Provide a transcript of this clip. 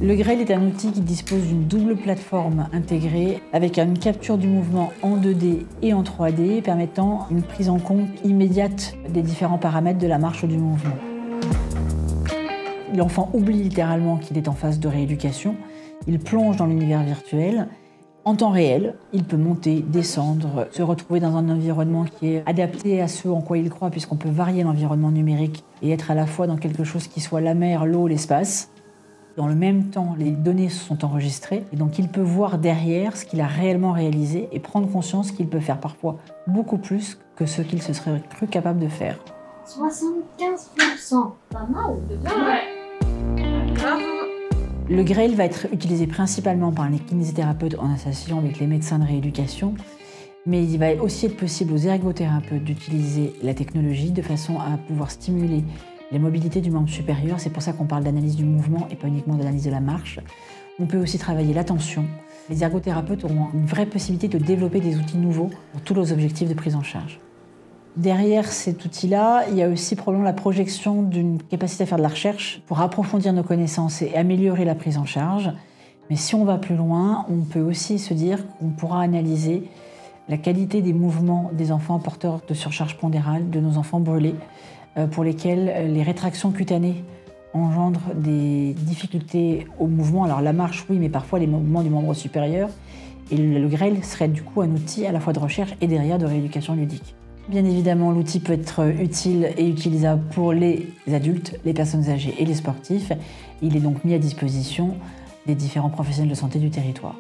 Le Grail est un outil qui dispose d'une double plateforme intégrée avec une capture du mouvement en 2D et en 3D permettant une prise en compte immédiate des différents paramètres de la marche ou du mouvement. L'enfant oublie littéralement qu'il est en phase de rééducation, il plonge dans l'univers virtuel. En temps réel, il peut monter, descendre, se retrouver dans un environnement qui est adapté à ce en quoi il croit, puisqu'on peut varier l'environnement numérique et être à la fois dans quelque chose qui soit la mer, l'eau, l'espace. Dans le même temps, les données sont enregistrées et donc il peut voir derrière ce qu'il a réellement réalisé et prendre conscience qu'il peut faire parfois beaucoup plus que ce qu'il se serait cru capable de faire. 75%, pas mal. Ouais. Bravo. Le Grail va être utilisé principalement par les kinésithérapeutes en association avec les médecins de rééducation, mais il va aussi être possible aux ergothérapeutes d'utiliser la technologie de façon à pouvoir stimuler la mobilité du membre supérieur. C'est pour ça qu'on parle d'analyse du mouvement et pas uniquement d'analyse de la marche. On peut aussi travailler l'attention. Les ergothérapeutes auront une vraie possibilité de développer des outils nouveaux pour tous leurs objectifs de prise en charge. Derrière cet outil-là, il y a aussi probablement la projection d'une capacité à faire de la recherche pour approfondir nos connaissances et améliorer la prise en charge. Mais si on va plus loin, on peut aussi se dire qu'on pourra analyser la qualité des mouvements des enfants porteurs de surcharge pondérale, de nos enfants brûlés, pour lesquels les rétractions cutanées engendrent des difficultés au mouvement. Alors la marche, oui, mais parfois les mouvements du membre supérieur. Et le Grail serait du coup un outil à la fois de recherche et derrière de rééducation ludique. Bien évidemment, l'outil peut être utile et utilisable pour les adultes, les personnes âgées et les sportifs. Il est donc mis à disposition des différents professionnels de santé du territoire.